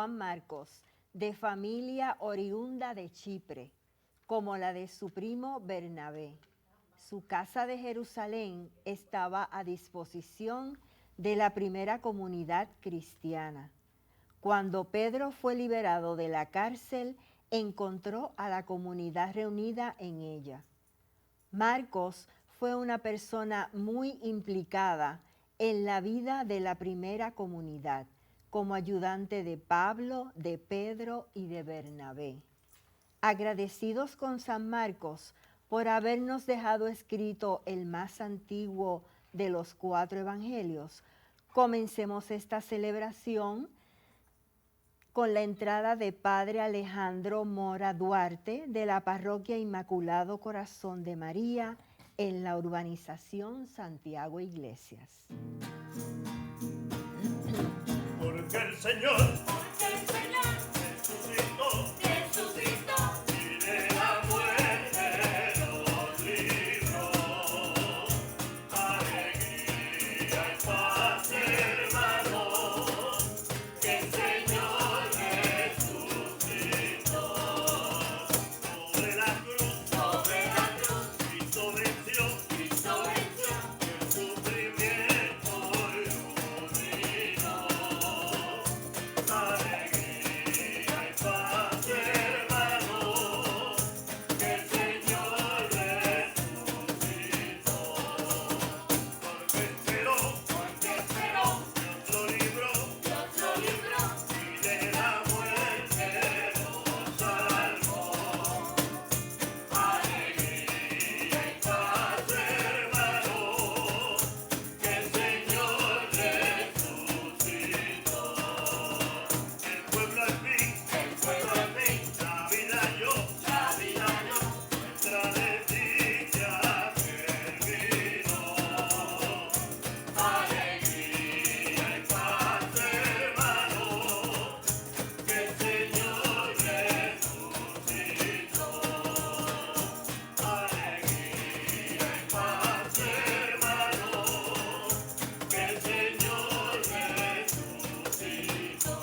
Juan Marcos, de familia oriunda de Chipre, como la de su primo Bernabé. Su casa de Jerusalén estaba a disposición de la primera comunidad cristiana. Cuando Pedro fue liberado de la cárcel, encontró a la comunidad reunida en ella. Marcos fue una persona muy implicada en la vida de la primera comunidad, como ayudante de Pablo, de Pedro y de Bernabé. Agradecidos con San Marcos por habernos dejado escrito el más antiguo de los 4 evangelios, comencemos esta celebración con la entrada de Padre Alejandro Mora Duarte de la Parroquia Inmaculado Corazón de María en la urbanización Santiago Iglesias. Porque el Señor Jesucristo, y de la muerte nos libró. Alegría y paz, hermanos, que el Señor resucitó. Sobre la cruz, Cristo venció, el sufrimiento iluminó. Alegría y paz, hermanos, que el Señor resucitó. Porque esperó, Dios lo libró, y de la muerte nos salvó. Alegría y paz, hermanos, que el Señor resucitó. El pueblo al fin, la vida halló, nuestra desdicha terminó. Alegría y paz, hermanos, que el Señor resucitó. Alegría y paz, hermanos, que el Señor resucitó.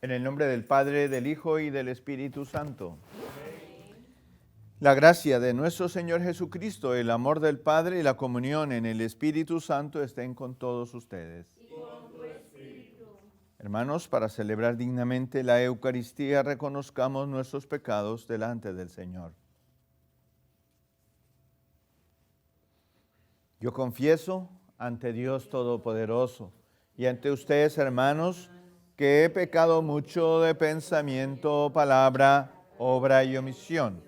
En el nombre del Padre, del Hijo y del Espíritu Santo. La gracia de nuestro Señor Jesucristo, el amor del Padre y la comunión en el Espíritu Santo estén con todos ustedes. Hermanos, para celebrar dignamente la Eucaristía, reconozcamos nuestros pecados delante del Señor. Yo confieso ante Dios Todopoderoso y ante ustedes, hermanos, que he pecado mucho de pensamiento, palabra, obra y omisión.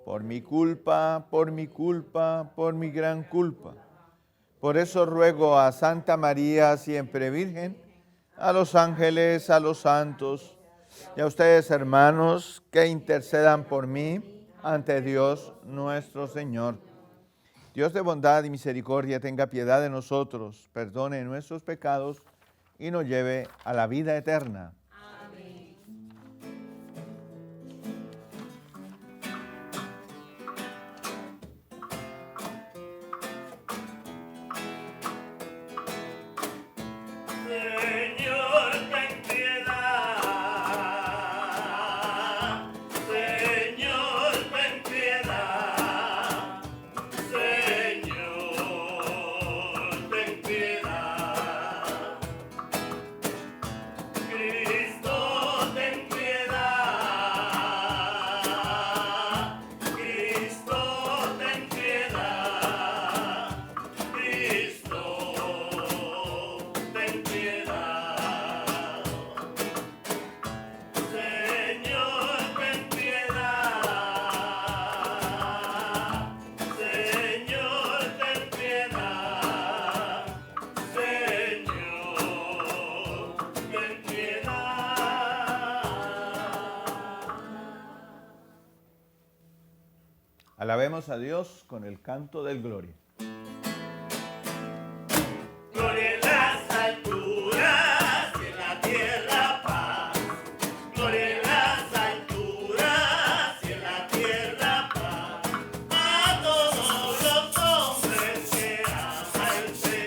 Por mi culpa, por mi gran culpa. Por eso ruego a Santa María, siempre Virgen, a los ángeles, a los santos, y a ustedes, hermanos, que intercedan por mí ante Dios nuestro Señor. Dios de bondad y misericordia tenga piedad de nosotros, perdone nuestros pecados y nos lleve a la vida eterna. Señor, ten piedad. Señor, ten piedad. Señor, ten piedad. Cristo, ten piedad. Cristo, ten piedad. Cristo, ten piedad. Señor, ten piedad. Señor, ten piedad. Señor, ten piedad. Alabemos a Dios con el canto del Gloria. Gloria en las alturas y en la tierra paz. Gloria en las alturas y en la tierra paz. A todos los hombres que ama el Señor.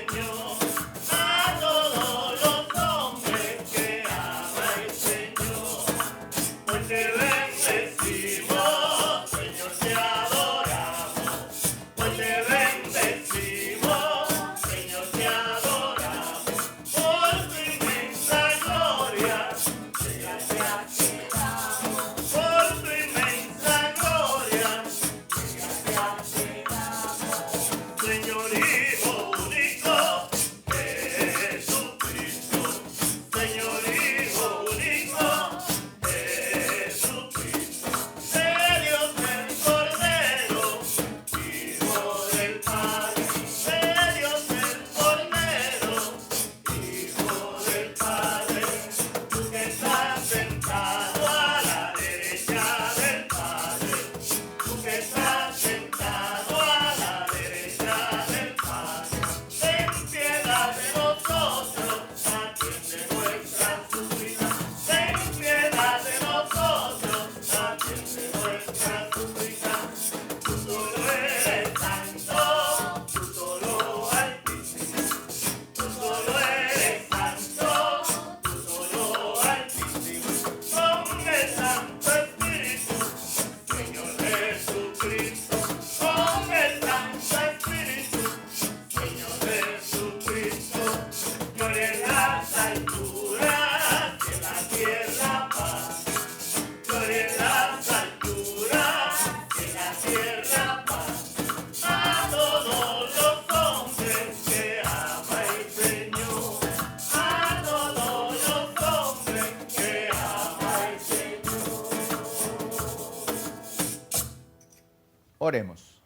Oremos.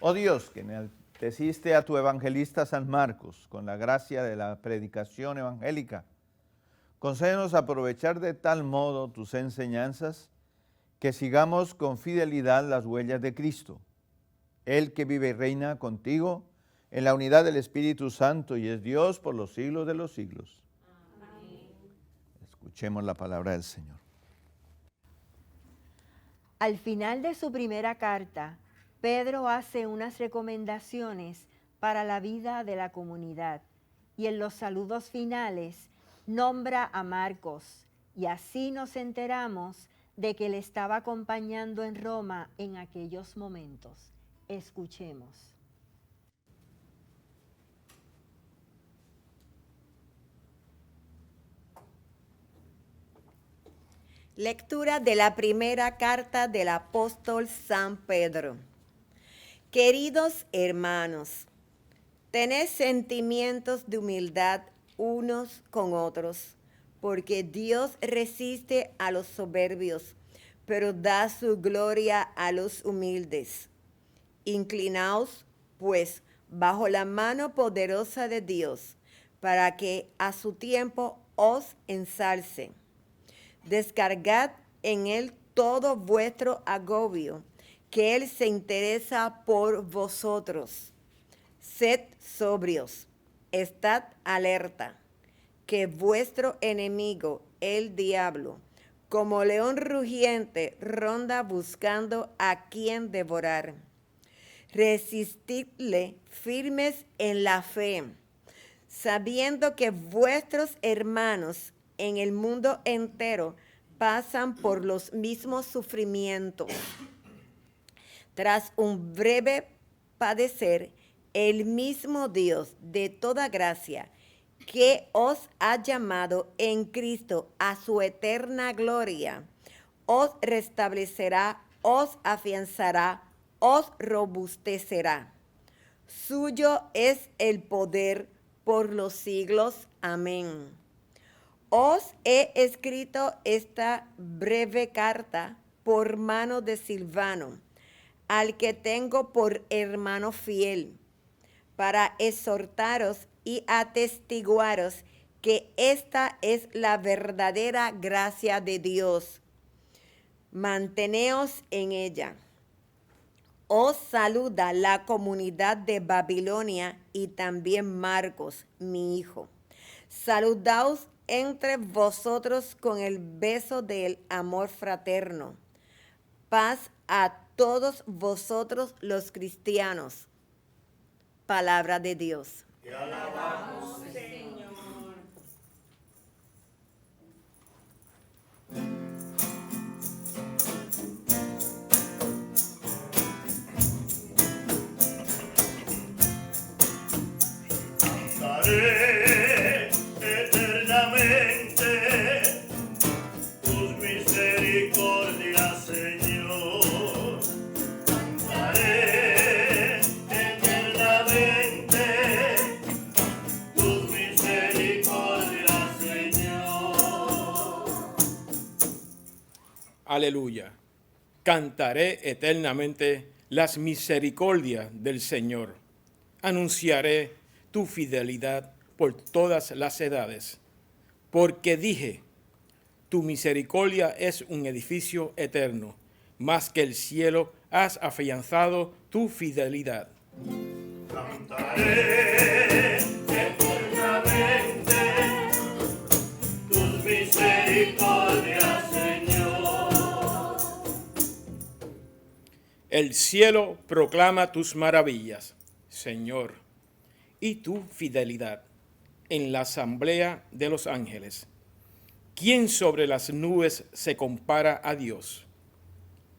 Oh Dios, que enalteciste a tu evangelista San Marcos con la gracia de la predicación evangélica, concédenos aprovechar de tal modo tus enseñanzas que sigamos con fidelidad las huellas de Cristo, Él que vive y reina contigo en la unidad del Espíritu Santo y es Dios por los siglos de los siglos. Amén. Escuchemos la palabra del Señor. Al final de su primera carta, Pedro hace unas recomendaciones para la vida de la comunidad y en los saludos finales nombra a Marcos y así nos enteramos de que le estaba acompañando en Roma en aquellos momentos. Escuchemos. Lectura de la primera carta del apóstol San Pedro. Queridos hermanos, tened sentimientos de humildad unos con otros, porque Dios resiste a los soberbios, pero da su gloria a los humildes. Inclinaos, pues, bajo la mano poderosa de Dios, para que a su tiempo os ensalce. Descargad en Él todo vuestro agobio, que Él se interesa por vosotros. Sed sobrios, estad alerta, que vuestro enemigo, el diablo, como león rugiente, ronda buscando a quien devorar. Resistidle firmes en la fe, sabiendo que vuestros hermanos en el mundo entero pasan por los mismos sufrimientos. Tras un breve padecer, el mismo Dios de toda gracia, que os ha llamado en Cristo a su eterna gloria, os restablecerá, os afianzará, os robustecerá. Suyo es el poder por los siglos. Amén. Os he escrito esta breve carta por mano de Silvano, al que tengo por hermano fiel, para exhortaros y atestiguaros que esta es la verdadera gracia de Dios. Manteneos en ella. Os saluda la comunidad de Babilonia y también Marcos, mi hijo. Saludaos entre vosotros con el beso del amor fraterno. Paz a todos vosotros los cristianos. Palabra de Dios. Te alabamos, Señor. Cantaré eternamente tus misericordias, Señor. Cantaré eternamente tus misericordias, Señor. Aleluya. Cantaré eternamente las misericordias del Señor. Anunciaré tu fidelidad por todas las edades. Porque dije, tu misericordia es un edificio eterno, más que el cielo has afianzado tu fidelidad. Cantaré eternamente tus misericordias, Señor. El cielo proclama tus maravillas, Señor, y tu fidelidad en la asamblea de los ángeles. ¿Quién sobre las nubes se compara a Dios?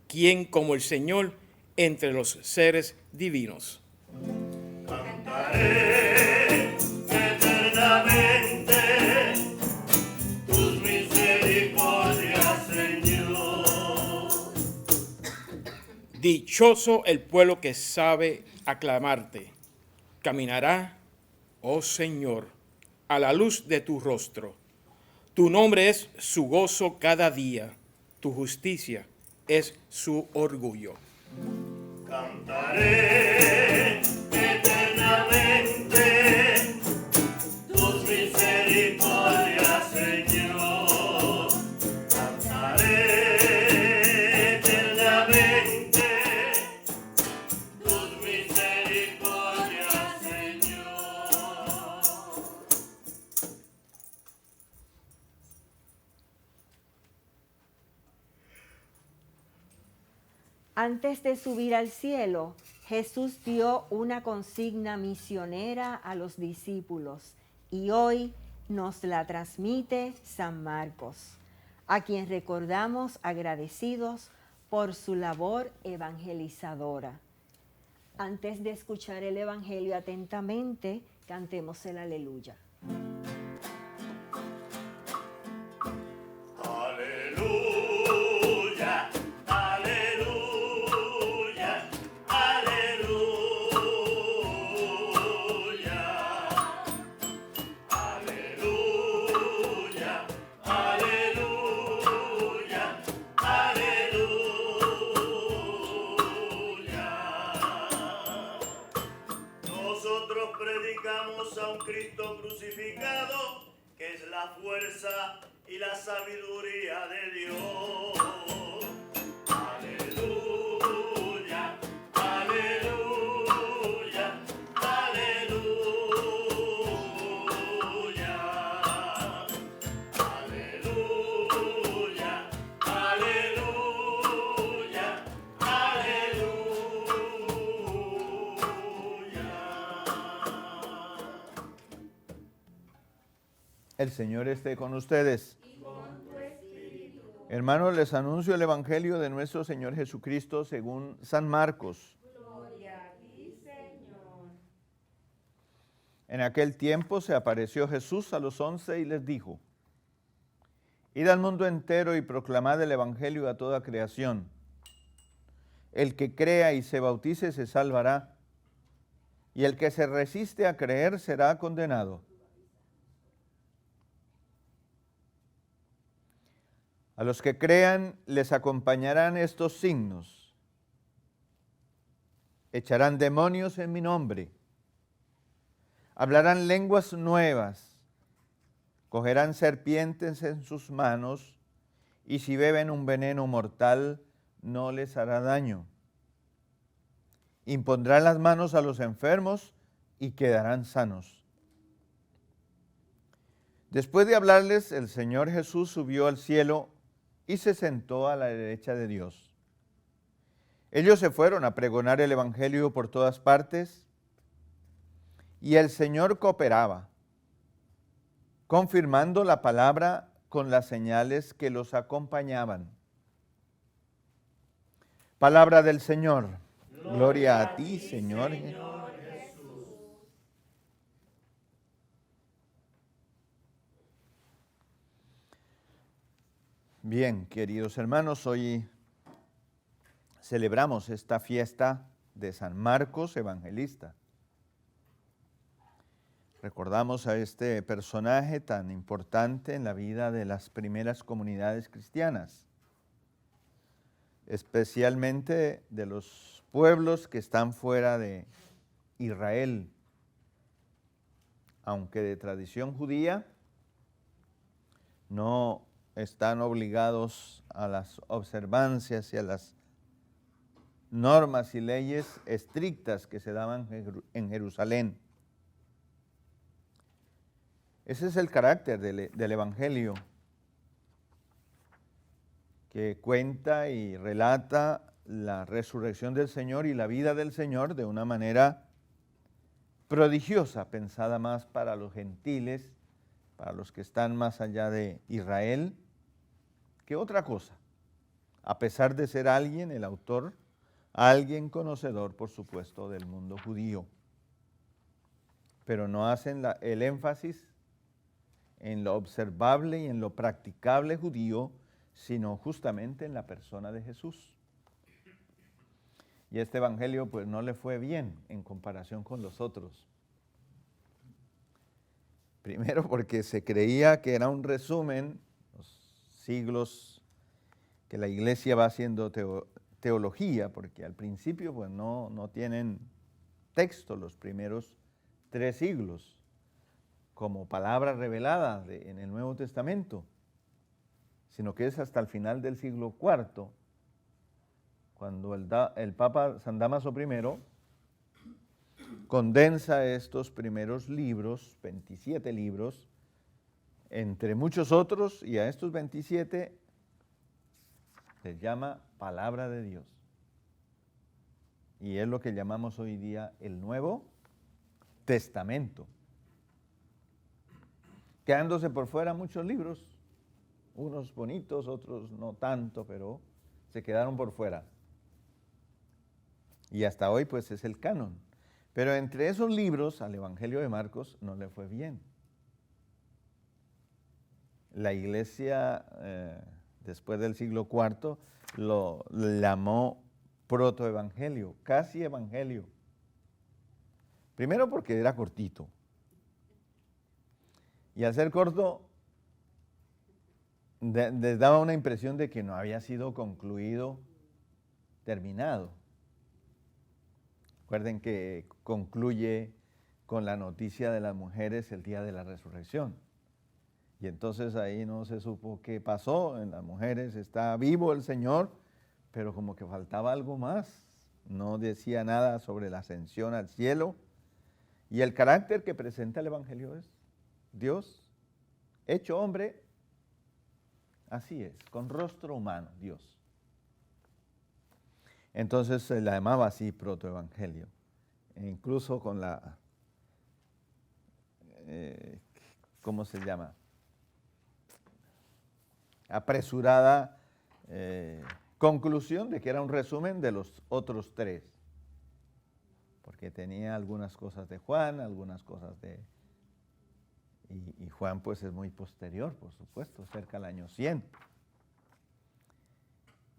¿Quién como el Señor entre los seres divinos? Cantaré eternamente tus misericordias, Señor. Dichoso el pueblo que sabe aclamarte. Caminará, oh Señor, a la luz de tu rostro. Tu nombre es su gozo cada día. Tu justicia es su orgullo. Cantaré eternamente tus misericordias, Señor. Cantaré eternamente tus misericordias, Señor. Antes de subir al cielo, Jesús dio una consigna misionera a los discípulos y hoy nos la transmite San Marcos, a quien recordamos agradecidos por su labor evangelizadora. Antes de escuchar el Evangelio atentamente, cantemos el Aleluya. Aleluya, aleluya, aleluya. Aleluya, aleluya, aleluya. Nosotros predicamos a un Cristo crucificado, que es la fuerza y la sabiduría de Dios. Aleluya, aleluya, aleluya. Aleluya, aleluya, aleluya. El Señor esté con ustedes. Hermanos, les anuncio el Evangelio de nuestro Señor Jesucristo según San Marcos. Gloria a ti, Señor. En aquel tiempo se apareció Jesús a los 11 y les dijo: Id al mundo entero y proclamad el Evangelio a toda creación. El que crea y se bautice se salvará, y el que se resiste a creer será condenado. A los que crean les acompañarán estos signos: echarán demonios en mi nombre, hablarán lenguas nuevas, cogerán serpientes en sus manos, y si beben un veneno mortal no les hará daño. Impondrán las manos a los enfermos y quedarán sanos. Después de hablarles, el Señor Jesús subió al cielo y se sentó a la derecha de Dios. Ellos se fueron a pregonar el Evangelio por todas partes, y el Señor cooperaba, confirmando la palabra con las señales que los acompañaban. Palabra del Señor. Gloria a ti, Señor. Bien, queridos hermanos, hoy celebramos esta fiesta de San Marcos Evangelista. Recordamos a este personaje tan importante en la vida de las primeras comunidades cristianas, especialmente de los pueblos que están fuera de Israel, aunque de tradición judía, no están obligados a las observancias y a las normas y leyes estrictas que se daban en Jerusalén. Ese es el carácter del Evangelio, que cuenta y relata la resurrección del Señor y la vida del Señor de una manera prodigiosa, pensada más para los gentiles, para los que están más allá de Israel, que otra cosa, a pesar de ser alguien, el autor, alguien conocedor, por supuesto, del mundo judío. Pero no hacen el énfasis en lo observable y en lo practicable judío, sino justamente en la persona de Jesús. Y este evangelio pues no le fue bien en comparación con los otros. Primero porque se creía que era un resumen, los siglos que la iglesia va haciendo teología, porque al principio pues no tienen texto los primeros 3 siglos como palabra revelada en el Nuevo Testamento, sino que es hasta el final del siglo IV, cuando el Papa San Dámaso I condensa estos primeros libros, 27 libros, entre muchos otros, y a estos 27 les llama Palabra de Dios. Y es lo que llamamos hoy día el Nuevo Testamento. Quedándose por fuera muchos libros, unos bonitos, otros no tanto, pero se quedaron por fuera. Y hasta hoy pues es el canon. Pero entre esos libros al Evangelio de Marcos no le fue bien. La iglesia después del siglo IV lo llamó protoevangelio, casi evangelio. Primero porque era cortito. Y al ser corto, les daba una impresión de que no había sido concluido, terminado. Recuerden que concluye con la noticia de las mujeres el día de la resurrección. Y entonces ahí no se supo qué pasó en las mujeres. Está vivo el Señor, pero como que faltaba algo más. No decía nada sobre la ascensión al cielo. Y el carácter que presenta el Evangelio es Dios, hecho hombre, así es, con rostro humano, Dios. Entonces se la llamaba así protoevangelio. E incluso con la, ¿cómo se llama? Apresurada conclusión de que era un resumen de los otros 3. Porque tenía algunas cosas de Juan, algunas cosas de... Y Juan pues es muy posterior, por supuesto, cerca del año 100.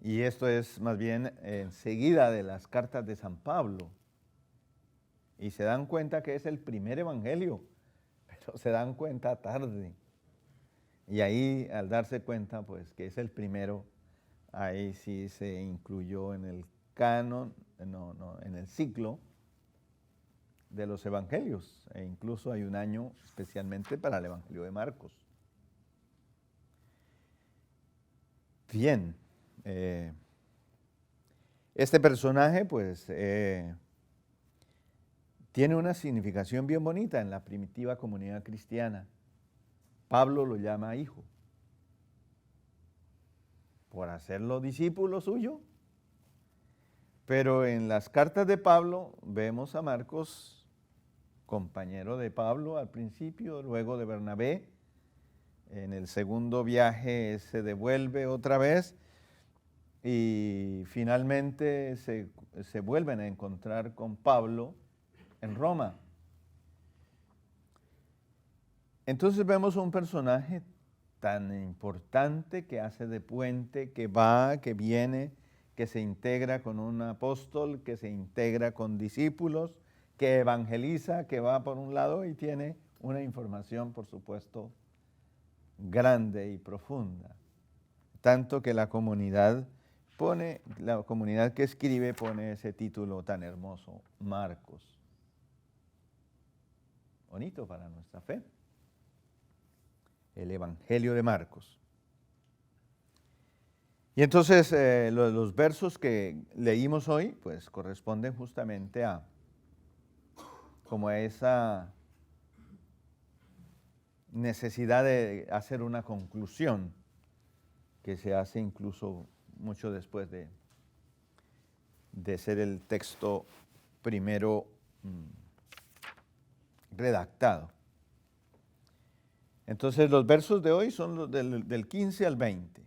Y esto es más bien enseguida de las cartas de San Pablo. Y se dan cuenta que es el primer evangelio, pero se dan cuenta tarde. Y ahí al darse cuenta pues que es el primero, ahí sí se incluyó en el canon, en el ciclo de los evangelios, e incluso hay un año especialmente para el Evangelio de Marcos. Bien, este personaje pues tiene una significación bien bonita en la primitiva comunidad cristiana. Pablo lo llama hijo, por hacerlo discípulo suyo, pero en las cartas de Pablo vemos a Marcos compañero de Pablo al principio, luego de Bernabé. En el segundo viaje se devuelve otra vez y finalmente se vuelven a encontrar con Pablo en Roma. Entonces vemos un personaje tan importante que hace de puente, que va, que viene, que se integra con un apóstol, que se integra con discípulos, que evangeliza, que va por un lado y tiene una información, por supuesto, grande y profunda. Tanto que la comunidad que escribe pone ese título tan hermoso, Marcos. Bonito para nuestra fe. El Evangelio de Marcos. Y entonces los versos que leímos hoy, pues corresponden justamente a como esa necesidad de hacer una conclusión que se hace incluso mucho después de ser el texto primero redactado. Entonces los versos de hoy son los del 15 al 20.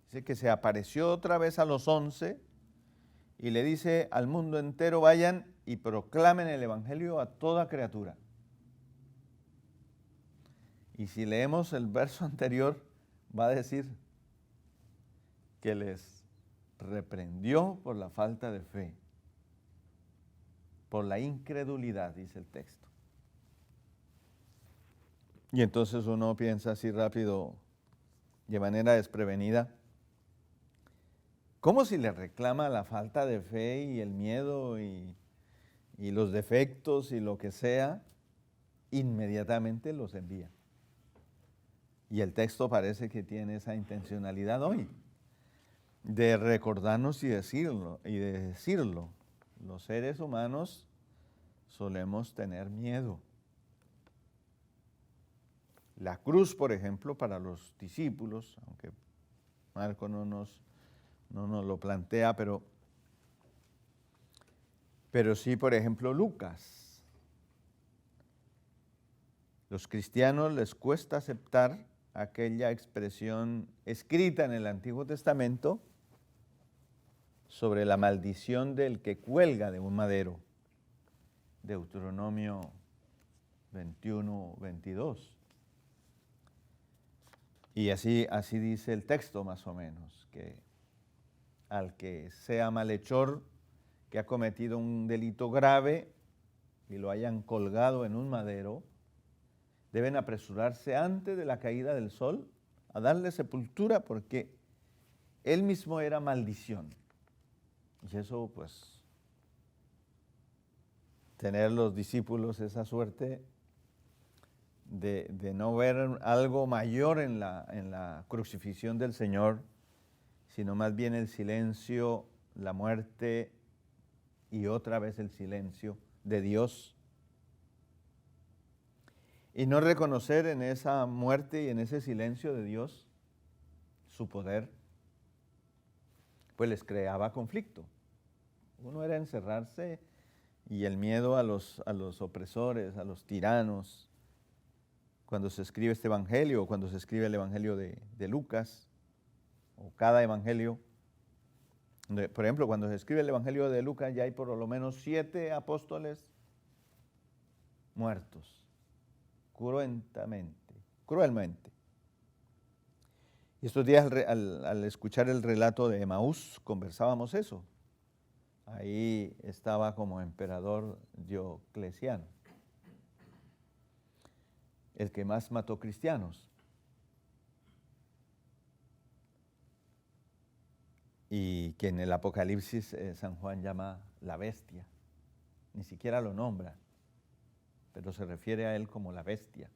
Dice que se apareció otra vez a los 11 y le dice al mundo entero, vayan y proclamen el Evangelio a toda criatura. Y si leemos el verso anterior, va a decir que les reprendió por la falta de fe, por la incredulidad, dice el texto. Y entonces uno piensa así rápido, de manera desprevenida, como si le reclama la falta de fe y el miedo y los defectos y lo que sea, inmediatamente los envía. Y el texto parece que tiene esa intencionalidad hoy, de recordarnos y de decirlo. Los seres humanos solemos tener miedo. La cruz, por ejemplo, para los discípulos, aunque Marco no nos lo plantea, pero sí, por ejemplo, Lucas. Los cristianos les cuesta aceptar aquella expresión escrita en el Antiguo Testamento sobre la maldición del que cuelga de un madero. Deuteronomio 21, 22. Y así dice el texto más o menos, que al que sea malhechor, que ha cometido un delito grave y lo hayan colgado en un madero, deben apresurarse antes de la caída del sol a darle sepultura porque él mismo era maldición. Y eso, pues, tener los discípulos esa suerte de no ver algo mayor en la crucifixión del Señor, sino más bien el silencio, la muerte y otra vez el silencio de Dios. Y no reconocer en esa muerte y en ese silencio de Dios su poder, pues les creaba conflicto. Uno era encerrarse y el miedo a los opresores, a los tiranos. Cuando se escribe este evangelio, o cuando se escribe el evangelio de Lucas, o cada evangelio, por ejemplo, cuando se escribe el evangelio de Lucas ya hay por lo menos 7 apóstoles muertos. Cruelmente. Y estos días al escuchar el relato de Emaús conversábamos eso. Ahí estaba como emperador Diocleciano, el que más mató cristianos. Y que en el Apocalipsis San Juan llama la bestia. Ni siquiera lo nombra, pero se refiere a él como la bestia.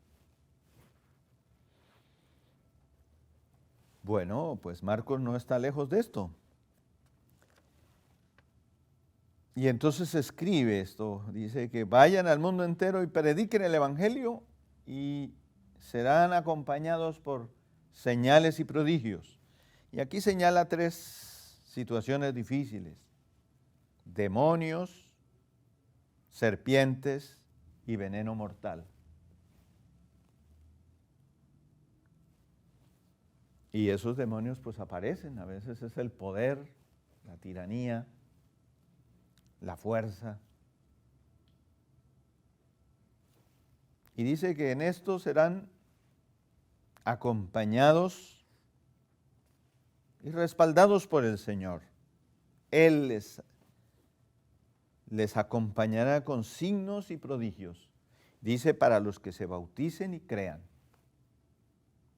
Bueno, pues Marcos no está lejos de esto. Y entonces escribe esto, dice que vayan al mundo entero y prediquen el evangelio y serán acompañados por señales y prodigios. Y aquí señala 3 situaciones difíciles: demonios, serpientes y veneno mortal. Y esos demonios pues aparecen, a veces es el poder, la tiranía, la fuerza. Y dice que en esto serán acompañados y respaldados por el Señor. Él les acompañará con signos y prodigios. Dice, para los que se bauticen y crean.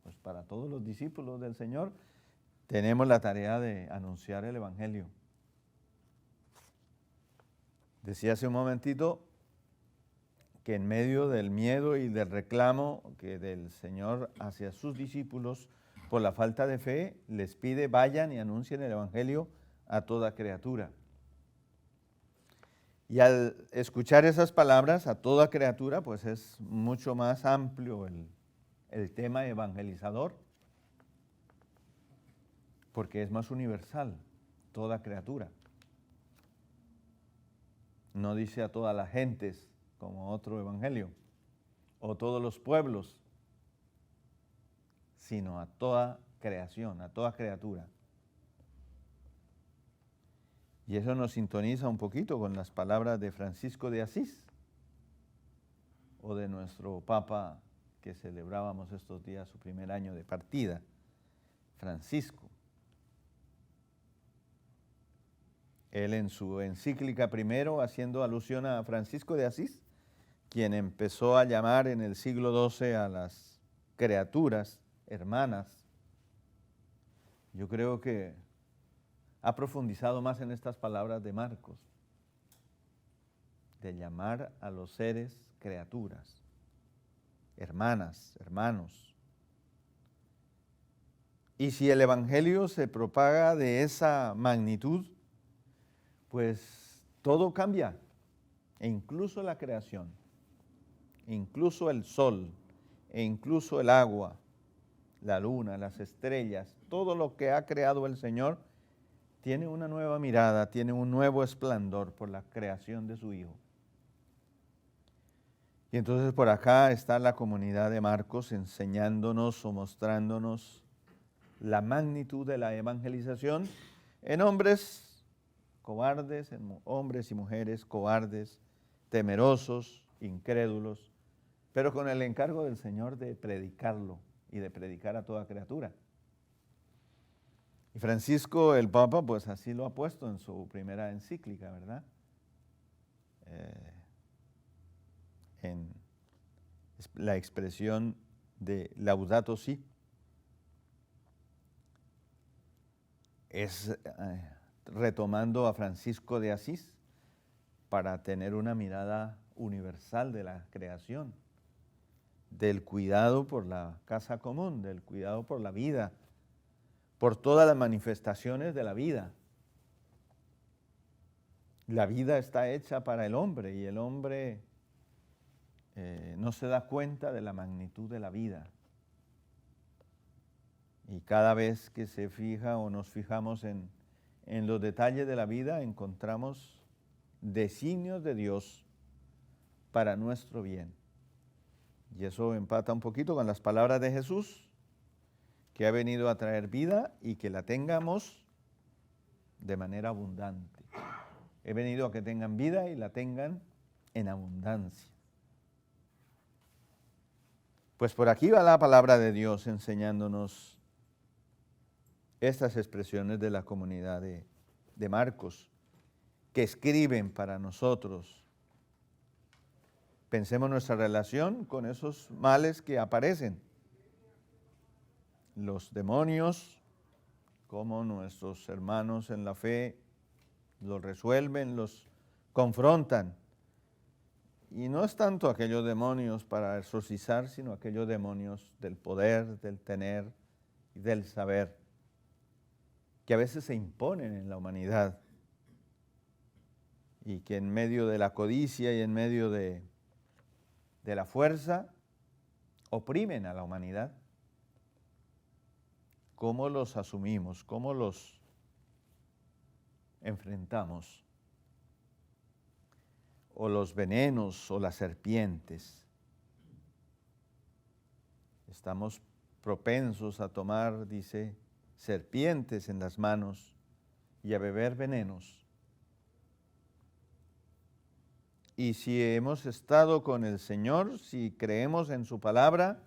Pues para todos los discípulos del Señor tenemos la tarea de anunciar el evangelio. Decía hace un momentito que en medio del miedo y del reclamo que del Señor hacia sus discípulos por la falta de fe, les pide vayan y anuncien el evangelio a toda criatura. Y al escuchar esas palabras, a toda criatura, pues es mucho más amplio el tema evangelizador, porque es más universal, toda criatura. No dice a todas las gentes, como otro evangelio, o todos los pueblos, sino a toda creación, a toda criatura. Y eso nos sintoniza un poquito con las palabras de Francisco de Asís, o de nuestro Papa que celebrábamos estos días su primer año de partida, Francisco. Él en su encíclica primero, haciendo alusión a Francisco de Asís, quien empezó a llamar en el siglo XII a las criaturas hermanas. Yo creo que ha profundizado más en estas palabras de Marcos, de llamar a los seres criaturas, hermanas, hermanos. Y si el Evangelio se propaga de esa magnitud, pues todo cambia, e incluso la creación, incluso el sol, e incluso el agua, la luna, las estrellas, todo lo que ha creado el Señor tiene una nueva mirada, tiene un nuevo esplendor por la creación de su Hijo. Y entonces por acá está la comunidad de Marcos enseñándonos o mostrándonos la magnitud de la evangelización en hombres cobardes, en hombres y mujeres cobardes, temerosos, incrédulos, pero con el encargo del Señor de predicarlo y de predicar a toda criatura. Y Francisco, el Papa, pues así lo ha puesto en su primera encíclica, ¿verdad? En la expresión de Laudato Si. Es retomando a Francisco de Asís para tener una mirada universal de la creación, del cuidado por la casa común, del cuidado por la vida, por todas las manifestaciones de la vida. La vida está hecha para el hombre y el hombre no se da cuenta de la magnitud de la vida. Y cada vez que se fija o nos fijamos en los detalles de la vida, encontramos designios de Dios para nuestro bien. Y eso empata un poquito con las palabras de Jesús, que ha venido a traer vida y que la tengamos de manera abundante. He venido a que tengan vida y la tengan en abundancia. Pues por aquí va la palabra de Dios enseñándonos estas expresiones de la comunidad de Marcos, que escriben para nosotros. Pensemos nuestra relación con esos males que aparecen. Los demonios, cómo nuestros hermanos en la fe los resuelven, los confrontan. Y no es tanto aquellos demonios para exorcizar, sino aquellos demonios del poder, del tener y del saber, que a veces se imponen en la humanidad y que en medio de la codicia y en medio de la fuerza oprimen a la humanidad. ¿Cómo los asumimos? ¿Cómo los enfrentamos? O los venenos o las serpientes. Estamos propensos a tomar, dice, serpientes en las manos y a beber venenos. Y si hemos estado con el Señor, si creemos en su palabra,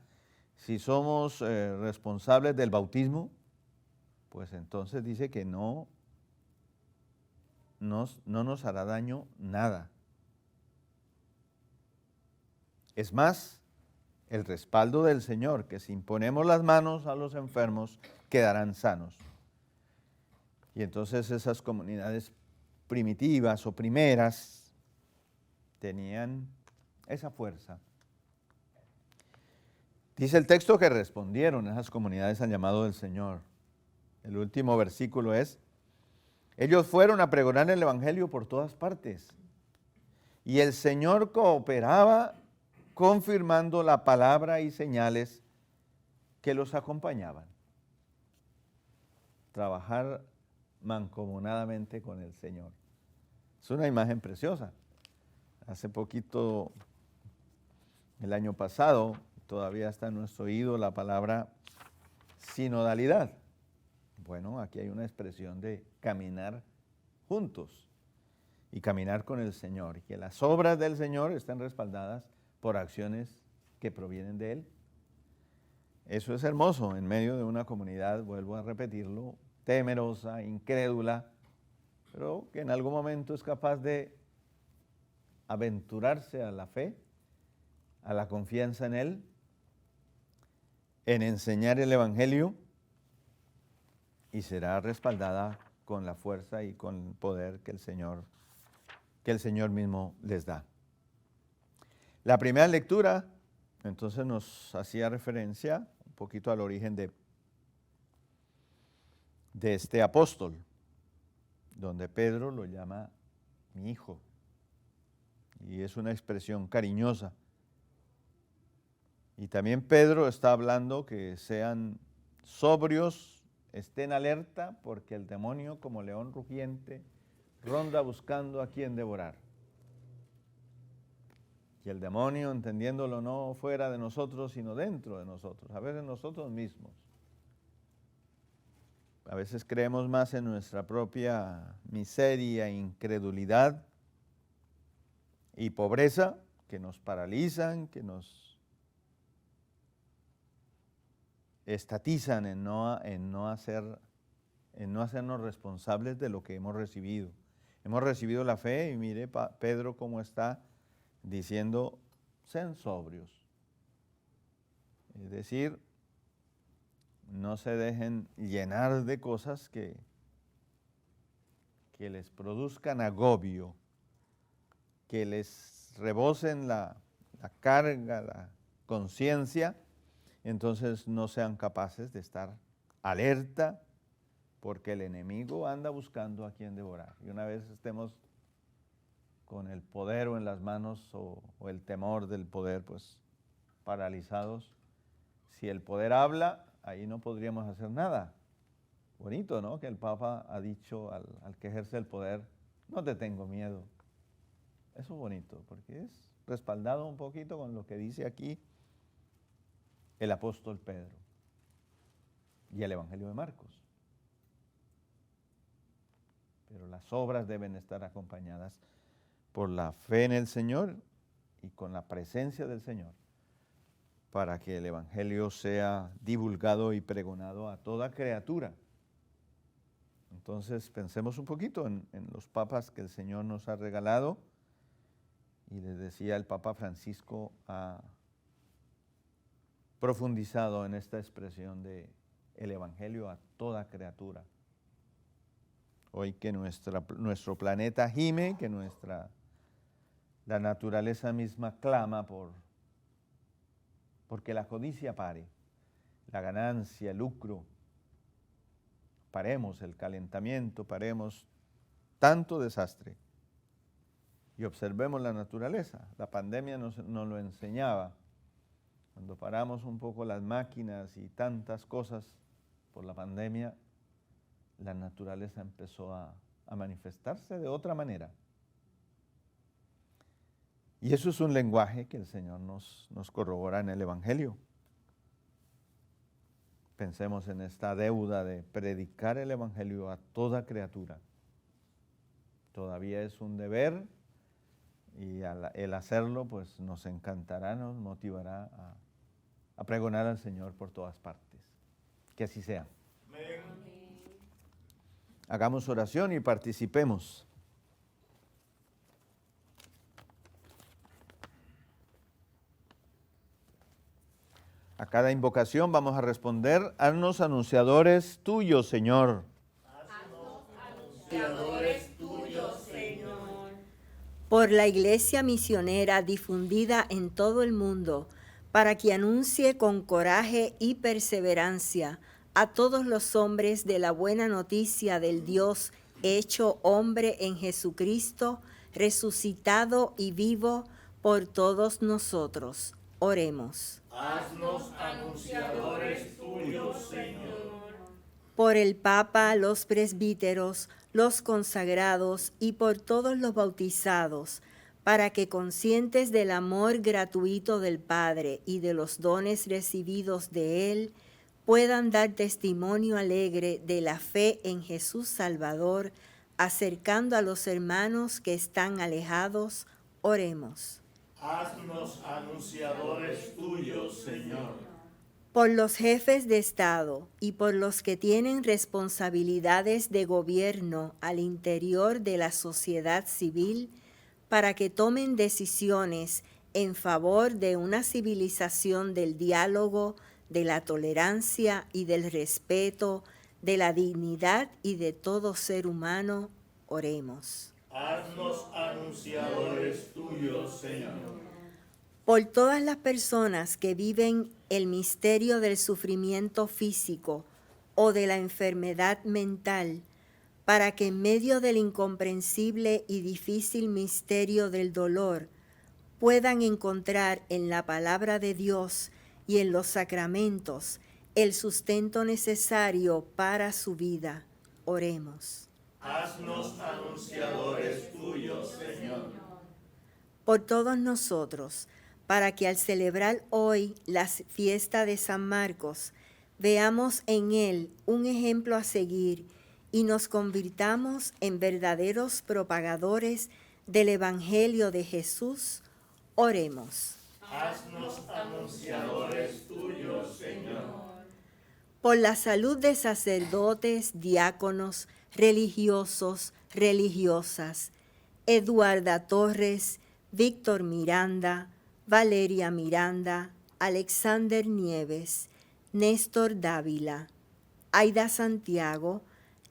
si somos responsables del bautismo, pues entonces dice que no nos hará daño nada. Es más, el respaldo del Señor, que si imponemos las manos a los enfermos, quedarán sanos. Y entonces esas comunidades primitivas o primeras tenían esa fuerza. Dice el texto que respondieron esas comunidades al llamado del Señor. El último versículo es: ellos fueron a pregonar el Evangelio por todas partes, y el Señor cooperaba confirmando la palabra y señales que los acompañaban. Trabajar mancomunadamente con el Señor. Es una imagen preciosa. Hace poquito, el año pasado, todavía está en nuestro oído la palabra sinodalidad. Bueno, aquí hay una expresión de caminar juntos y caminar con el Señor, y que las obras del Señor estén respaldadas por acciones que provienen de Él. Eso es hermoso en medio de una comunidad, vuelvo a repetirlo, temerosa, incrédula, pero que en algún momento es capaz de aventurarse a la fe, a la confianza en Él, en enseñar el Evangelio, y será respaldada con la fuerza y con el poder que el Señor mismo les da. La primera lectura, entonces, nos hacía referencia un poquito al origen de este apóstol, donde Pedro lo llama mi hijo, y es una expresión cariñosa. Y también Pedro está hablando que sean sobrios, estén alerta, porque el demonio, como león rugiente, ronda buscando a quien devorar. Y el demonio, entendiéndolo no fuera de nosotros, sino dentro de nosotros, a veces nosotros mismos. A veces creemos más en nuestra propia miseria, incredulidad y pobreza, que nos paralizan, que nos estatizan en no hacernos responsables de lo que hemos recibido. Hemos recibido la fe y mire Pedro cómo está diciendo, sean sobrios. Es decir, no se dejen llenar de cosas que les produzcan agobio, que les rebosen la carga, la conciencia, entonces no sean capaces de estar alerta, porque el enemigo anda buscando a quien devorar. Y una vez estemos con el poder o en las manos o el temor del poder, pues paralizados, si el poder habla, ahí no podríamos hacer nada. Bonito, ¿no? Que el Papa ha dicho al que ejerce el poder, no te tengo miedo. Eso es bonito, porque es respaldado un poquito con lo que dice aquí el apóstol Pedro y el Evangelio de Marcos. Pero las obras deben estar acompañadas por la fe en el Señor y con la presencia del Señor, para que el Evangelio sea divulgado y pregonado a toda criatura. Entonces pensemos un poquito en los papas que el Señor nos ha regalado, y les decía, el Papa Francisco ha profundizado en esta expresión de el Evangelio a toda criatura. Hoy que nuestro planeta gime, que la naturaleza misma clama porque la codicia pare, la ganancia, el lucro, paremos el calentamiento, paremos tanto desastre. Y observemos la naturaleza. La pandemia nos lo enseñaba. Cuando paramos un poco las máquinas y tantas cosas por la pandemia, la naturaleza empezó a manifestarse de otra manera. Y eso es un lenguaje que el Señor nos corrobora en el Evangelio. Pensemos en esta deuda de predicar el Evangelio a toda criatura. Todavía es un deber, y el hacerlo pues nos encantará, nos motivará a pregonar al Señor por todas partes. Que así sea. Amén. Hagamos oración y participemos. A cada invocación vamos a responder, haznos anunciadores tuyos, Señor. Anunciadores tuyos, Señor. Por la Iglesia misionera difundida en todo el mundo, para que anuncie con coraje y perseverancia a todos los hombres de la buena noticia del Dios hecho hombre en Jesucristo, resucitado y vivo por todos nosotros. Oremos. Haznos anunciadores tuyos, Señor. Por el Papa, los presbíteros, los consagrados y por todos los bautizados, para que conscientes del amor gratuito del Padre y de los dones recibidos de Él, puedan dar testimonio alegre de la fe en Jesús Salvador, acercando a los hermanos que están alejados. Oremos. Haznos anunciadores tuyos, Señor. Por los jefes de Estado y por los que tienen responsabilidades de gobierno al interior de la sociedad civil, para que tomen decisiones en favor de una civilización del diálogo, de la tolerancia y del respeto, de la dignidad y de todo ser humano, oremos. Haznos anunciadores tuyos, Señor. Por todas las personas que viven el misterio del sufrimiento físico o de la enfermedad mental, para que en medio del incomprensible y difícil misterio del dolor puedan encontrar en la palabra de Dios y en los sacramentos el sustento necesario para su vida. Oremos. Haznos anunciadores tuyos, Señor. Por todos nosotros, para que al celebrar hoy la fiesta de San Marcos, veamos en él un ejemplo a seguir y nos convirtamos en verdaderos propagadores del Evangelio de Jesús, oremos. Haznos anunciadores tuyos, Señor. Por la salud de sacerdotes, diáconos, religiosos, religiosas, Eduarda Torres, Víctor Miranda, Valeria Miranda, Alexander Nieves, Néstor Dávila, Aida Santiago,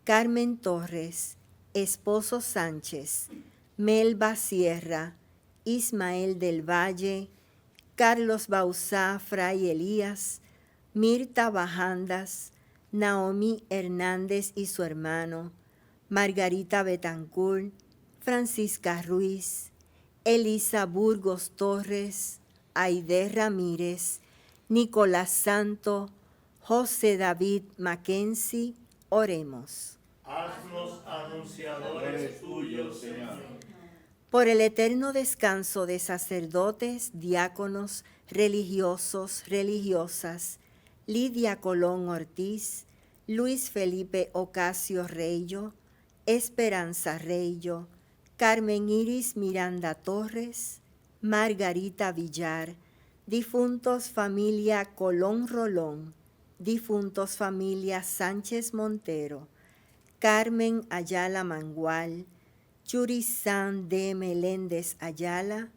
Carmen Torres, Esposo Sánchez, Melba Sierra, Ismael del Valle, Carlos Bauzá, Fray Elías, Mirta Bajandas, Naomi Hernández y su hermano, Margarita Betancourt, Francisca Ruiz, Elisa Burgos Torres, Aide Ramírez, Nicolás Santo, José David Mackenzie, oremos. Haznos anunciadores tuyos, Señor. Por el eterno descanso de sacerdotes, diáconos, religiosos, religiosas, Lidia Colón Ortiz, Luis Felipe Ocasio Reyo, Esperanza Reyo, Carmen Iris Miranda Torres, Margarita Villar, difuntos familia Colón Rolón, difuntos familia Sánchez Montero, Carmen Ayala Mangual, Churizán de Meléndez Ayala,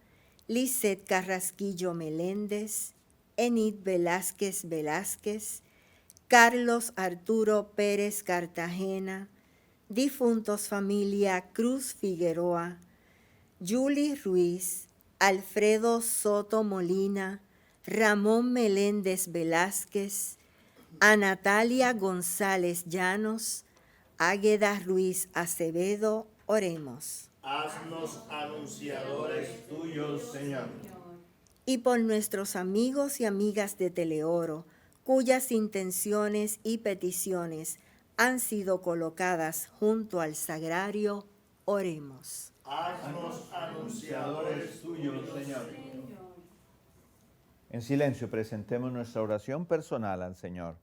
Lisset Carrasquillo Meléndez, Enid Velázquez Velázquez, Carlos Arturo Pérez Cartagena, difuntos familia Cruz Figueroa, Julie Ruiz, Alfredo Soto Molina, Ramón Meléndez Velázquez, a Natalia González Llanos, Águeda Ruiz Acevedo, oremos. Haznos anunciadores tuyos, Señor. Y por nuestros amigos y amigas de Teleoro, cuyas intenciones y peticiones han sido colocadas junto al sagrario, oremos. Haznos anunciadores tuyos, Señor. En silencio presentemos nuestra oración personal al Señor.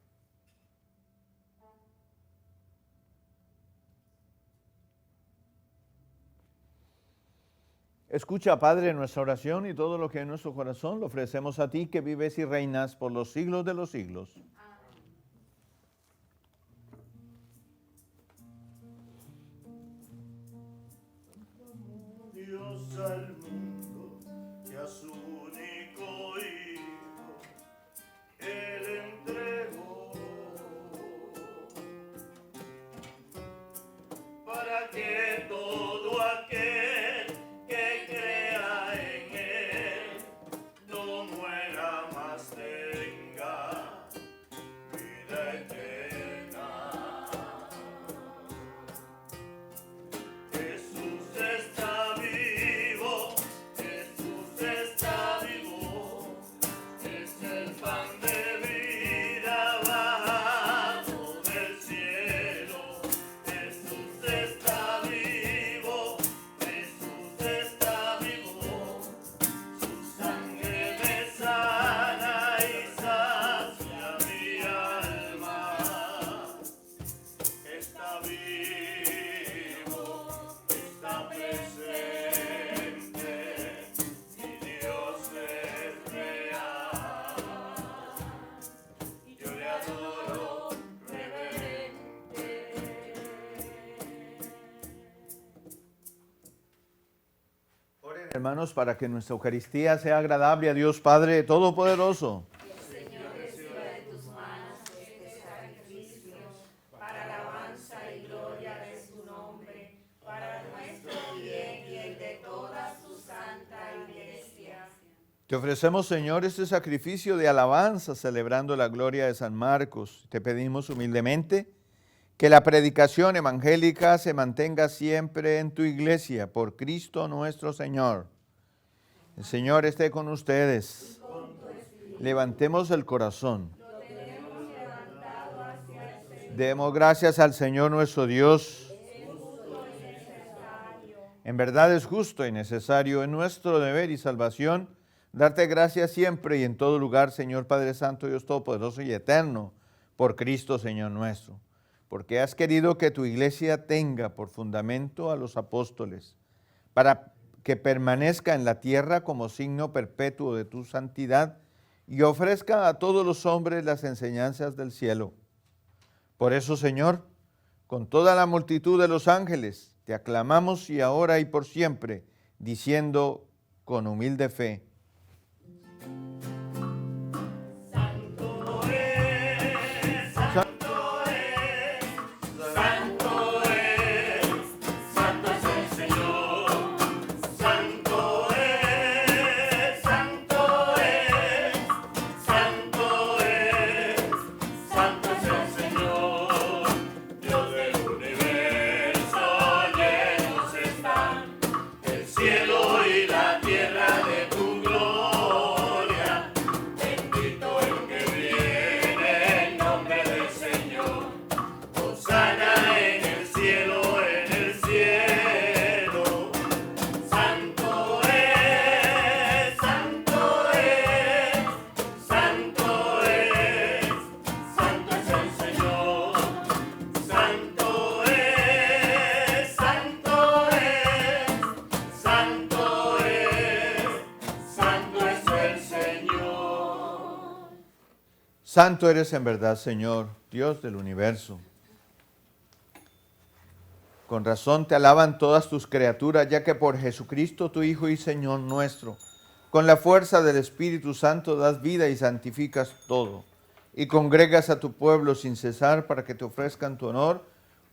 Escucha, Padre, nuestra oración y todo lo que en nuestro corazón lo ofrecemos a ti, que vives y reinas por los siglos de los siglos. Dios al mundo y a su único Hijo, Él entregó, para que todo aquel que crea en Él no muera más, tenga vida eterna. Jesús está vivo, Jesús está vivo, es el pan de vida bajado del cielo. Jesús está vivo, Jesús está vivo, su sangre me sana y sacia mi alma. Está vivo, está presente, mi Dios es real. Yo le adoro reverente. Oren, hermanos, para que nuestra Eucaristía sea agradable a Dios Padre Todopoderoso. Señor, reciba de tus manos este sacrificio para Te ofrecemos, Señor, este sacrificio de alabanza celebrando la gloria de San Marcos. Te pedimos humildemente que la predicación evangélica se mantenga siempre en tu iglesia, por Cristo nuestro Señor. El Señor esté con ustedes. Levantemos el corazón. Demos gracias al Señor nuestro Dios. En verdad es justo y necesario, en nuestro deber y salvación, darte gracias siempre y en todo lugar, Señor Padre Santo, Dios Todopoderoso y Eterno, por Cristo, Señor nuestro. Porque has querido que tu iglesia tenga por fundamento a los apóstoles, para que permanezca en la tierra como signo perpetuo de tu santidad y ofrezca a todos los hombres las enseñanzas del cielo. Por eso, Señor, con toda la multitud de los ángeles, te aclamamos y ahora y por siempre, diciendo con humilde fe: cielo y la tierra de tu gloria. Bendito el que viene en nombre del Señor. Hosana en el cielo, en el cielo. Santo es, santo es, santo es, santo es el Señor. Santo es, santo es. Santo es el Señor. Santo eres en verdad, Señor, Dios del universo. Con razón te alaban todas tus criaturas, ya que por Jesucristo, tu Hijo y Señor nuestro, con la fuerza del Espíritu Santo das vida y santificas todo, y congregas a tu pueblo sin cesar para que te ofrezcan tu honor,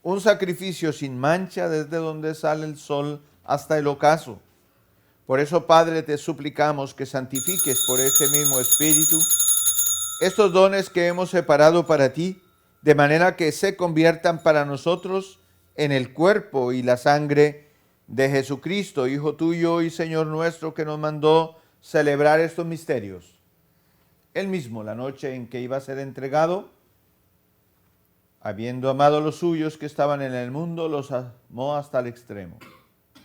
un sacrificio sin mancha desde donde sale el sol hasta el ocaso. Por eso, Padre, te suplicamos que santifiques por este mismo Espíritu estos dones que hemos separado para ti, de manera que se conviertan para nosotros en el cuerpo y la sangre de Jesucristo, Hijo tuyo y Señor nuestro, que nos mandó celebrar estos misterios. Él mismo, la noche en que iba a ser entregado, habiendo amado a los suyos que estaban en el mundo, los amó hasta el extremo.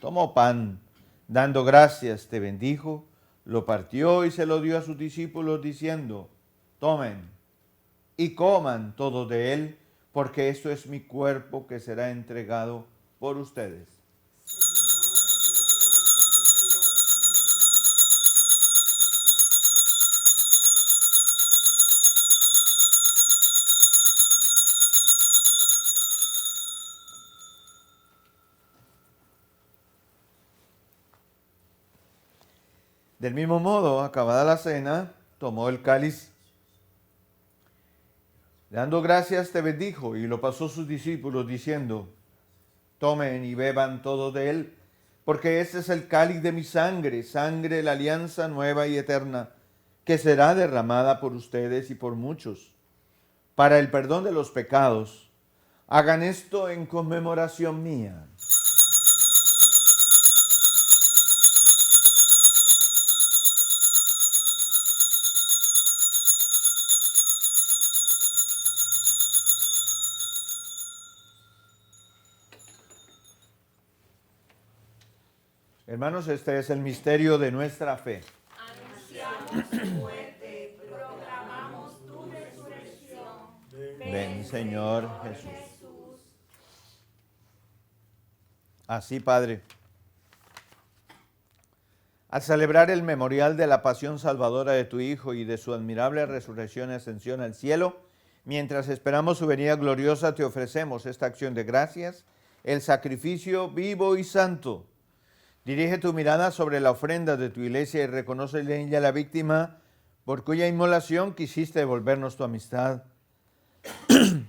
Tomó pan, dando gracias, te bendijo, lo partió y se lo dio a sus discípulos, diciendo: tomen y coman todos de él, porque esto es mi cuerpo que será entregado por ustedes. Del mismo modo, acabada la cena, tomó el cáliz, dando gracias te bendijo y lo pasó a sus discípulos diciendo: tomen y beban todos de él, porque este es el cáliz de mi sangre, sangre de la alianza nueva y eterna, que será derramada por ustedes y por muchos, para el perdón de los pecados. Hagan esto en conmemoración mía. Hermanos, este es el misterio de nuestra fe. Anunciamos tu muerte, proclamamos tu resurrección. Ven, Señor Jesús. Así, Padre, al celebrar el memorial de la pasión salvadora de tu Hijo y de su admirable resurrección y ascensión al cielo, mientras esperamos su venida gloriosa, te ofrecemos esta acción de gracias, el sacrificio vivo y santo. Dirige tu mirada sobre la ofrenda de tu iglesia y reconoce en ella la víctima por cuya inmolación quisiste devolvernos tu amistad,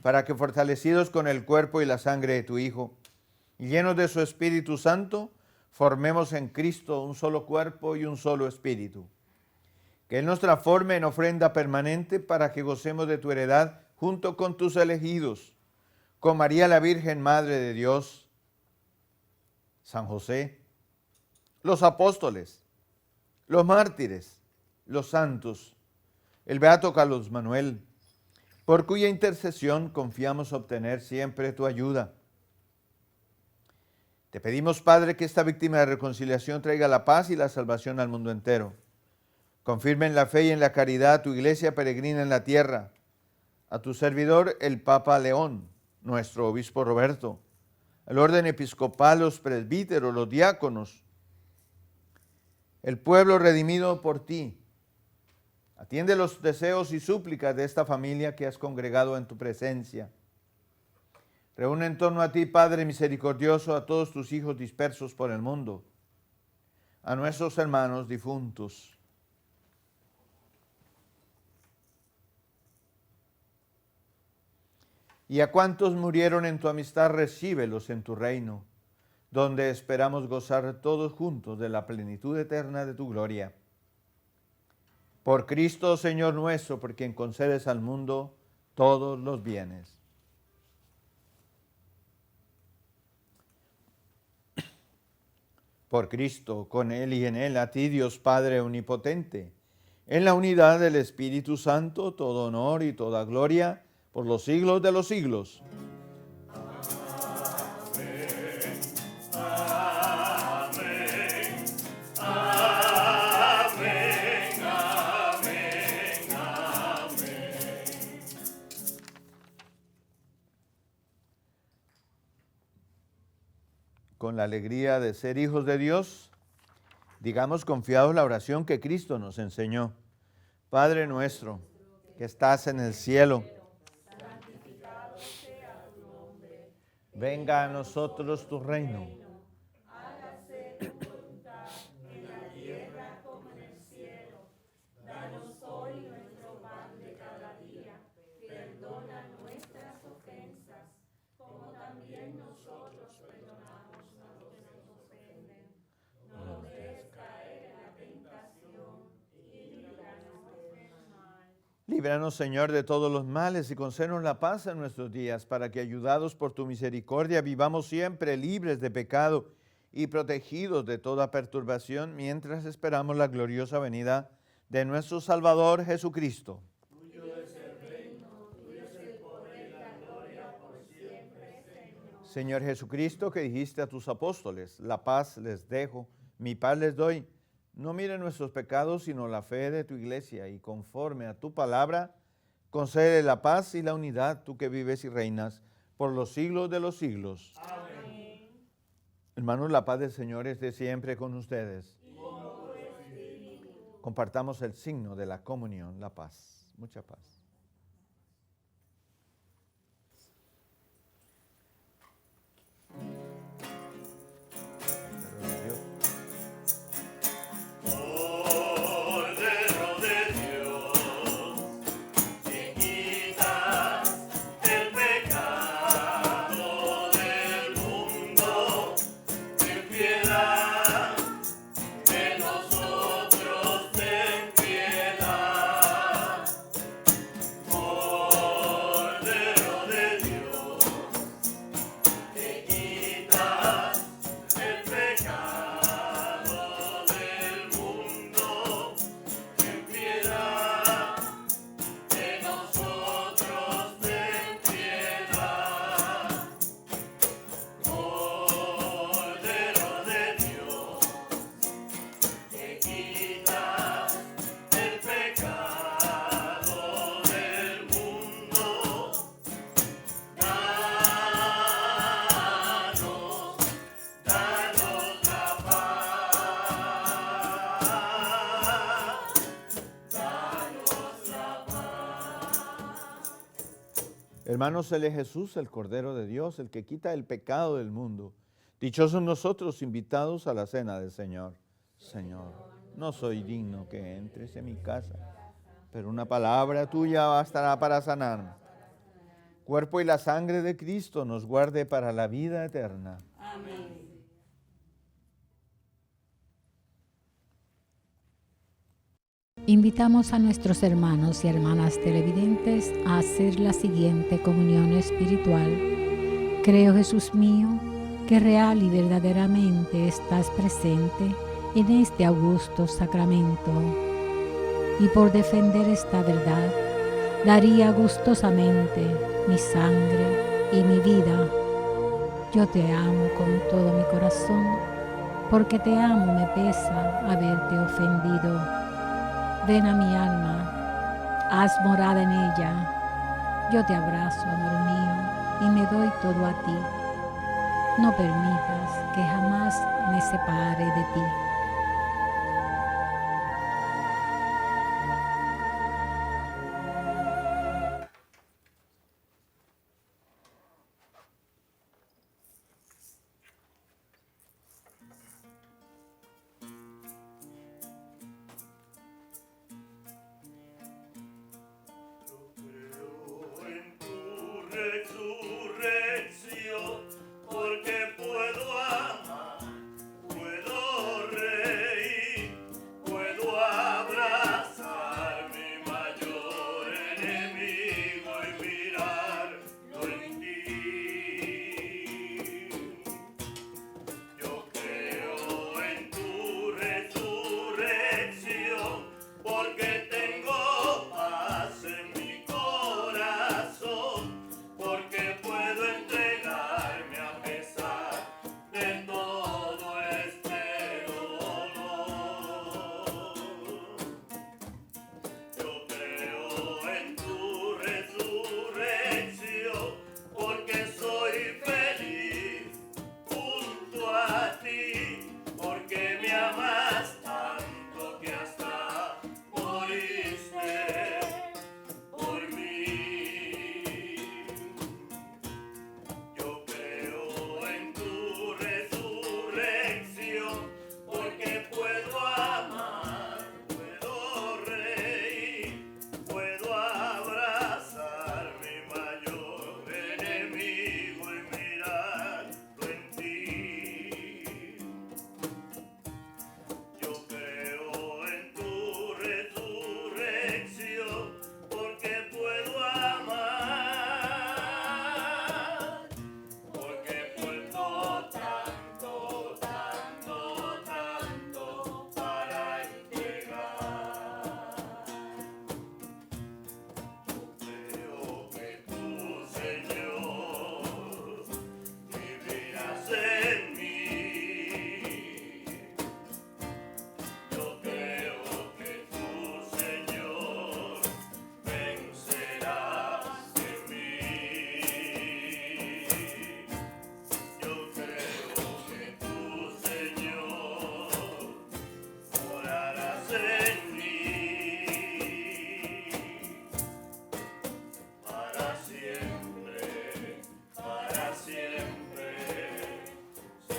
para que fortalecidos con el cuerpo y la sangre de tu Hijo, y llenos de su Espíritu Santo, formemos en Cristo un solo cuerpo y un solo espíritu. que Él nos transforme en ofrenda permanente para que gocemos de tu heredad junto con tus elegidos, con María la Virgen, Madre de Dios, San José, los apóstoles, los mártires, los santos, el beato Carlos Manuel, por cuya intercesión confiamos obtener siempre tu ayuda. Te pedimos, Padre, que esta víctima de reconciliación traiga la paz y la salvación al mundo entero. Confirma en la fe y en la caridad tu iglesia peregrina en la tierra, a tu servidor el Papa León, nuestro obispo Roberto, el orden episcopal, los presbíteros, los diáconos, el pueblo redimido por ti. Atiende los deseos y súplicas de esta familia que has congregado en tu presencia. Reúne en torno a ti, Padre misericordioso, a todos tus hijos dispersos por el mundo, a nuestros hermanos difuntos. Y a cuantos murieron en tu amistad, recíbelos en tu reino, donde esperamos gozar todos juntos de la plenitud eterna de tu gloria. Por Cristo, Señor nuestro, por quien concedes al mundo todos los bienes. Por Cristo, con Él y en Él, a ti, Dios Padre omnipotente, en la unidad del Espíritu Santo, todo honor y toda gloria, por los siglos de los siglos. Con la alegría de ser hijos de Dios, digamos confiados la oración que Cristo nos enseñó. Padre nuestro, que estás en el cielo, santificado sea tu nombre. Venga a nosotros tu reino. Hágase tu voluntad en la tierra como en el cielo. Danos hoy nuestro pan de cada día. Perdona nuestras ofensas, como también nosotros perdonamos a los que nos ofenden. No nos dejes caer en la tentación y líbranos del mal. Líbranos, Señor, de todos los males y concédenos la paz en nuestros días, para que, ayudados por tu misericordia, vivamos siempre libres de pecado y protegidos de toda perturbación, mientras esperamos la gloriosa venida de nuestro Salvador Jesucristo. Tuyo es el reino, tuyo es el poder y la gloria por siempre, Señor. Señor Jesucristo, que dijiste a tus apóstoles, la paz les dejo, mi paz les doy. No mire nuestros pecados, sino la fe de tu iglesia, y conforme a tu palabra, concede la paz y la unidad, tú que vives y reinas por los siglos de los siglos. Amén. Hermanos, la paz del Señor esté siempre con ustedes. Y con tu espíritu. Compartamos el signo de la comunión, la paz. Mucha paz. Hermanos, Él es Jesús, el Cordero de Dios, el que quita el pecado del mundo. Dichosos nosotros invitados a la cena del Señor. Señor, no soy digno que entres en mi casa, pero una palabra tuya bastará para sanarme. Cuerpo y la sangre de Cristo nos guarde para la vida eterna. Amén. Invitamos a nuestros hermanos y hermanas televidentes a hacer la siguiente comunión espiritual. Creo, Jesús mío, que real y verdaderamente estás presente en este augusto sacramento. Y por defender esta verdad, daría gustosamente mi sangre y mi vida. Yo te amo con todo mi corazón, porque te amo me pesa haberte ofendido. Ven a mi alma, haz morada en ella. Yo te abrazo, amor mío, y me doy todo a ti. No permitas que jamás me separe de ti. En tu resurrección, porque puedo amar, puedo reír, puedo abrazar mi mayor enemigo y mirarlo en ti. Yo creo en tu resurrección, porque tengo paz en mi corazón, porque puedo entregarme a pesar de todo este dolor. Yo creo en tu resurrección, porque soy feliz junto a ti, porque me amas tanto que hasta moriste por mí. Yo creo en tu resurrección, porque puedo amar, puedo reír, puedo abrazar mi mayor enemigo y mirarlo en ti. Yo creo en tu resurrección, porque puedo amar, porque puedo tanto, tanto, tanto para entregar. Creo que tú, Señor, vivirás en mí. Yo creo que tú, Señor, vencerás en mí. Yo creo que tú, Señor, morarás en mí. Para siempre,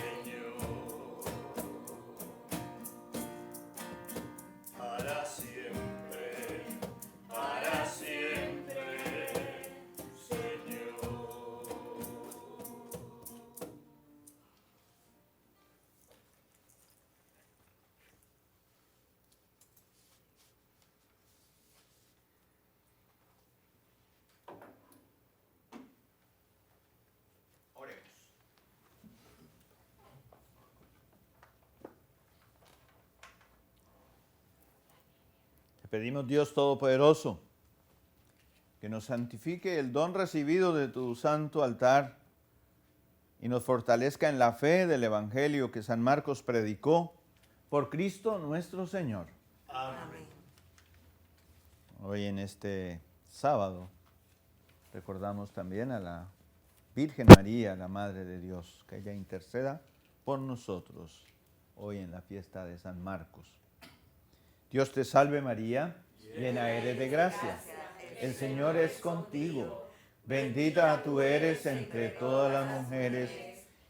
Señor. Para siempre, Señor. Oremos. Te pedimos, Dios Todopoderoso, que nos santifique el don recibido de tu santo altar y nos fortalezca en la fe del Evangelio que San Marcos predicó por Cristo nuestro Señor. Amén. Hoy en este sábado recordamos también a la Virgen María, la Madre de Dios, que ella interceda por nosotros hoy en la fiesta de San Marcos. Dios te salve María, llena eres de gracia. El Señor es contigo. Bendita tú eres entre todas las mujeres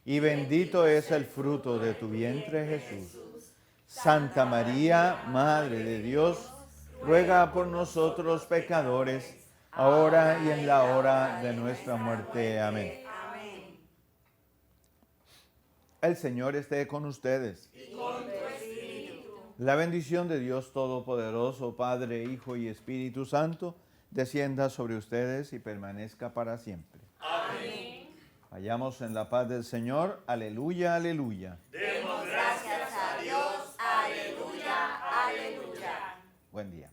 y bendito es el fruto de tu vientre Jesús. Santa María, Madre de Dios, ruega por nosotros pecadores, ahora y en la hora de nuestra muerte. Amén. El Señor esté con ustedes. La bendición de Dios Todopoderoso, Padre, Hijo y Espíritu Santo, descienda sobre ustedes y permanezca para siempre. Amén. Vayamos en la paz del Señor. Aleluya, aleluya. Demos gracias a Dios. Aleluya, aleluya. Buen día.